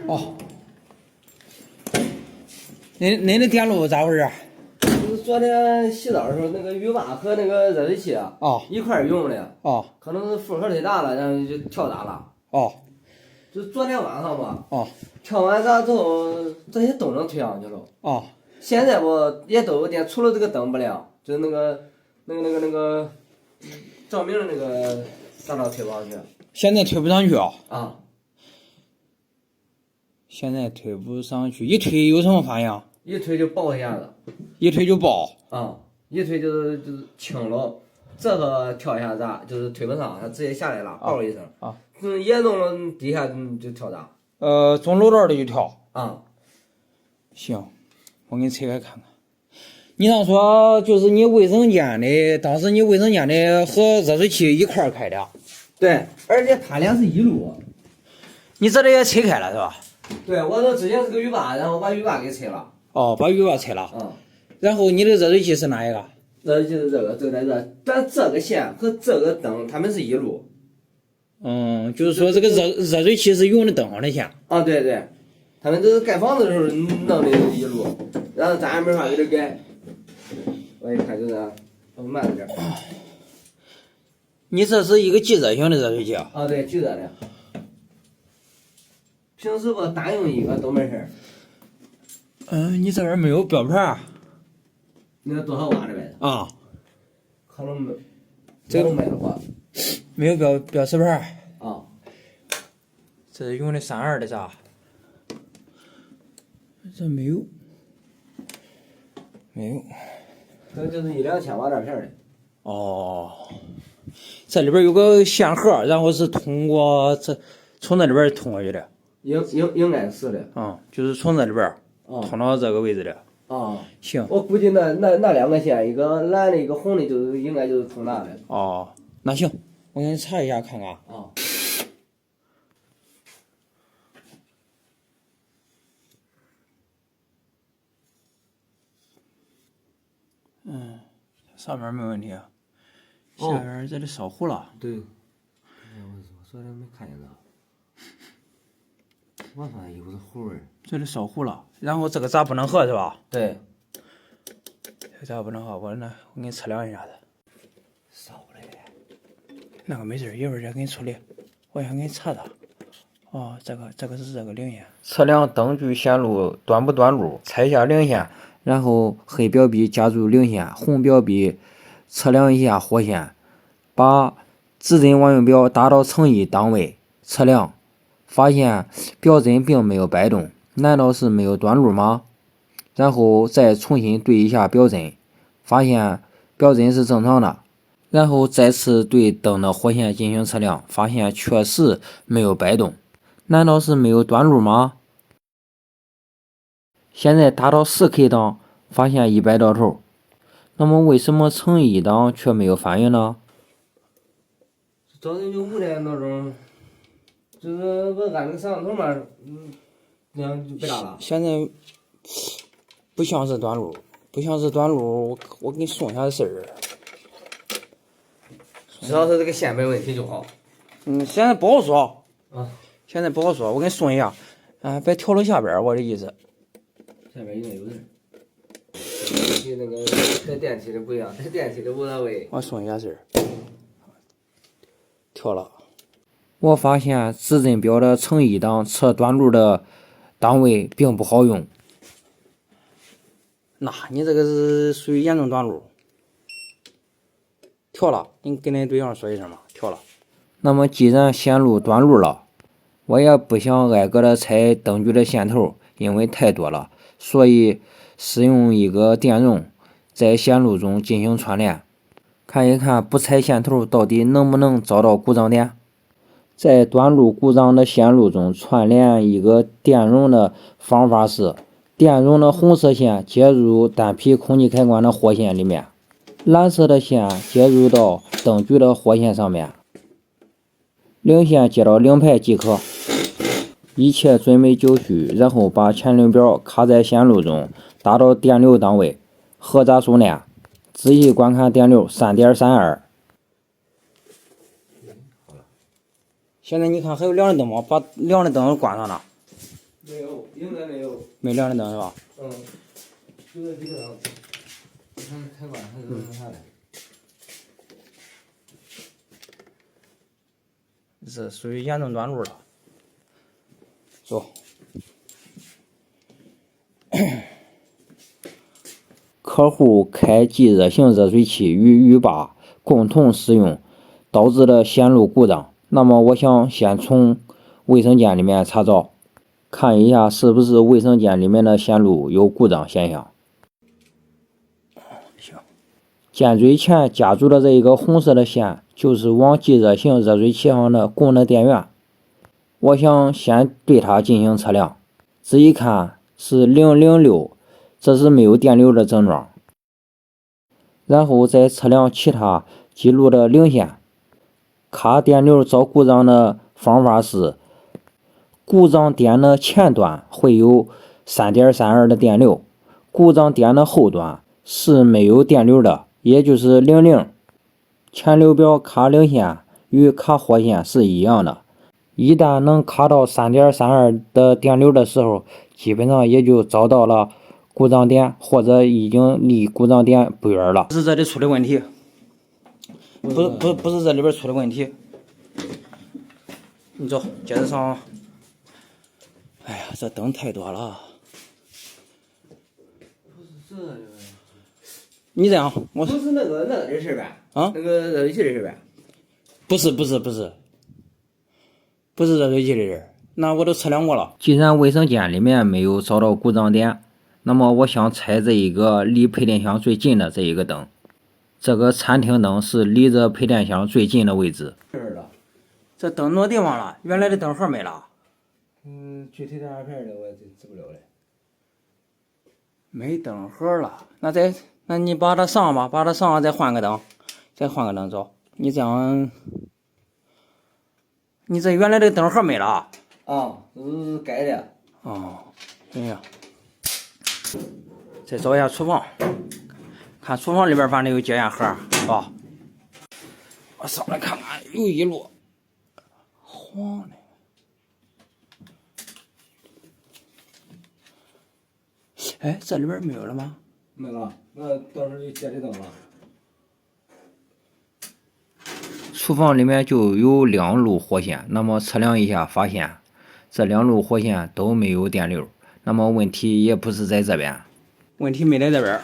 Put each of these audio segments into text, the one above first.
哦，恁的电路咋回事？就是昨天洗澡的时候，那个浴霸和那个热水器啊，一块儿用的，可能是负荷太大了，然后就跳闸了。就昨天晚上吧，跳完闸之后，这些都能推上去了。现在不也都有电，除了这个灯不亮，就是那个照明的那个啥都推不上去。现在推不上去啊。现在推不上去，一推有什么反应？一推就爆一下子。一推就爆。一推就是轻了，这个跳一下闸就是推不上，它直接下来了，爆一声。严重了底下就跳闸。从楼道里就跳。行，我给你拆开看看。你当说就是你卫生间的，当时你卫生间的和热水器一块儿开的。对，而且它俩是一路。你这里也拆开了是吧？对，我这之前是个浴霸，然后把浴霸给拆了。把浴霸拆了。然后你的热水器是哪一个？热水器是这个在这，但这个线和这个灯它们是一路。就是说这个热水器是用的灯上的线。对对，他们这是盖房子的时候弄的一路，然后咱也没法给它改。我一看就是，我慢着点。你这是一个即热型的热水器啊？对，即热的。平时我单用一个都没事。你这边没有标牌。那个多少瓦的呗？可能没，这个没有吧？没有标识牌。这是用的32的啥？这没有。这就是1、2千瓦片的。这里边有个线盒，然后是通过从这里边通过去的。应该是的。就是从这里边通到这个位置的。行。我估计那2个线，一个蓝的，一个红的，应该就是通那的。那行，我给你查一下看看。上面没问题，下边这里烧糊了。对。我昨天没看见这。我说有是糊味。这里烧糊了，然后这个闸不能合是吧？对。这个闸不能合，我给你测量一下子。烧了。那个没事，一会儿再给你处理。我先给你查查。这个是这个零线。测量灯具线路短不短路，拆下零线，然后黑表壁夹住零线，红表壁测量一下火线，把指针往用表打到乘以档位，测量，发现表针并没有摆动，难道是没有短路吗？然后再重新对一下表针，发现表针是正常的，然后再次对灯的火线进行测量，发现确实没有摆动，难道是没有短路吗？现在打到10K 档，发现100到头，那么为什么乘以档却没有反应呢？早晨就5点多钟，就是我按那个摄像头嘛，那样就别打了。现在不像是短路，我给你送一下事儿。只要是这个线没问题就好。现在不好说。现在不好说，我给你送一下。别跳到下边，我的意思。下边应该有人。那个带电梯的不一样，带电梯的无所谓。我送一下事儿。跳了。我发现指针表的乘以档测短路的档位并不好用。那你这个是属于严重短路。跳了，你跟那对象说一声吧，跳了。那么既然线路短路了，我也不想挨个的拆灯具的线头，因为太多了，所以使用一个电容在线路中进行串联，看一看不拆线头到底能不能找到故障点。在短路故障的线路中串联一个电容的方法是，电容的红色线接入单皮空气开关的火线里面，蓝色的线接入到灯具的火线上面，零线接到零排即可。一切准备就绪，然后把前流表卡在线路中，达到电流档位，合闸收敛，仔细观看电流 3.32。现在你看还有亮的灯吗？把亮的灯关上了。没有，应该没有。没亮的灯是吧？嗯，就在这个上。你看开关还是弄下来。这属于严重短路了。走。客户开即热型热水器与浴霸共同使用，导致的线路故障。那么我想先从卫生间里面查找，看一下是不是卫生间里面的线路有故障现象。行，尖嘴钳夹住的这一个红色的线，就是往即热型热水器上的供的电源。我想先对它进行测量，仔细看是006，这是没有电流的症状。然后再测量其他记录的零线。卡电流找故障的方法是，故障点的前端会有 3.32 的电流，故障点的后端是没有电流的，也就是00。前流表卡零线与卡火线是一样的，一旦能卡到 3.32 的电流的时候，基本上也就找到了故障点，或者已经离故障点不远了。是这里出的问题，不是这里边出的问题。你走，接着上。哎呀，这灯太多了。不是这个。你这样，不是那个的事呗？啊？那个热水器的事呗？不是热水器的事。那我都测量过了。既然卫生间里面没有找到故障点，那么我想拆这一个离配电箱最近的这一个灯。这个餐厅灯是离着配电箱最近的位置。是的。这灯挪地方了，原来的灯盒没了。具体哪片的我也知不了了。没灯盒了，那你把它上吧，把它上再换个灯，走。你这样，你这原来的灯盒没了。啊，是改的。哦，对呀。再找一下厨房，看厨房里边反正有接线盒啊。我上来看看，有一摞黄的。哎，这里边没有了吗？没了，那到时候就接这灯了。厨房里面就有2路火线，那么测量一下，发现这2路火线都没有电流，那么问题也不是在这边，问题没在这边，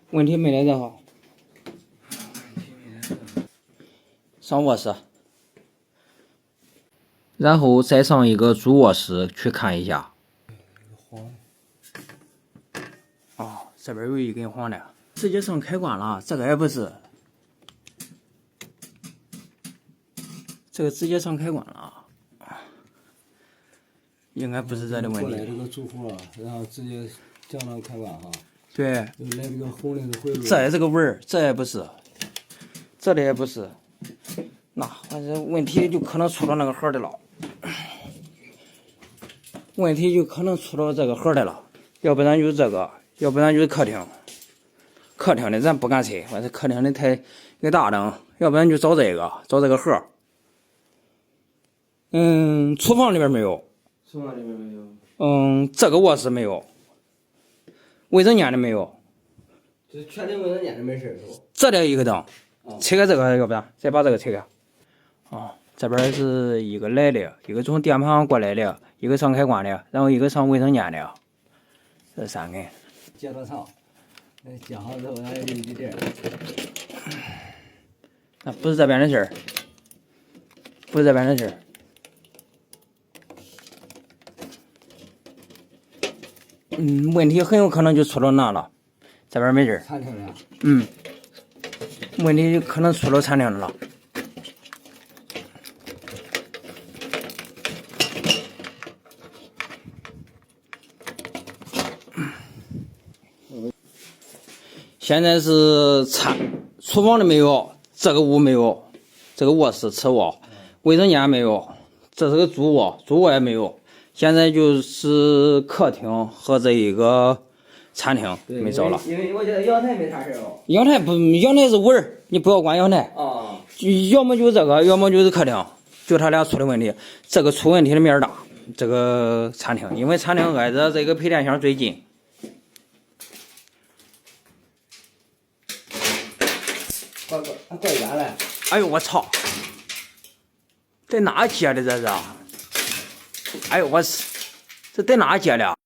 问题没在这哈。上卧室，然后再上一个主卧室去看一下。哦，这边有一根黄的，直接上开关了，这个也不是。这个直接上开关了，应该不是这的问题。过来这个住户，然后直接降到开关哈。对。来这个红的回路。这也是个纹儿，这也不是，这里也不是。那反正问题就可能出到那个盒的了，问题就可能出到这个盒的了，要不然就是这个，要不然就是客厅。客厅的咱不敢拆，反正客厅的太一个大灯，要不然就找这个盒。厨房里边没有。厨房里边没有。这个卧室没有。卫生间的没有。就全体卫生间的没事是不？这里一个灯，拆开这个要不然再把这个拆开。这边是一个来的，一个从电盘上过来的，一个上开关的，然后一个上卫生间的，这3根。接着上，接好之后咱就离这儿。那不是这边的事儿，不是这边的事儿。问题很有可能就出到那了，这边没事儿。餐厅的。问题就可能出到餐厅了。现在是厨房的没有，这个屋没有，这个卧室次卧，卫生间没有，这是个主卧，主卧也没有。现在就是客厅和这一个餐厅没找了。因为我觉得阳台没啥事哦。阳台是纹儿，你不要管阳台。要么就是这个，要么就是客厅，就他俩出的问题。这个出问题的面大。这个餐厅，因为餐厅挨着这个配电箱最近。怪远嘞！哎呦我操！在哪接的这是？哎呦我这在哪接的？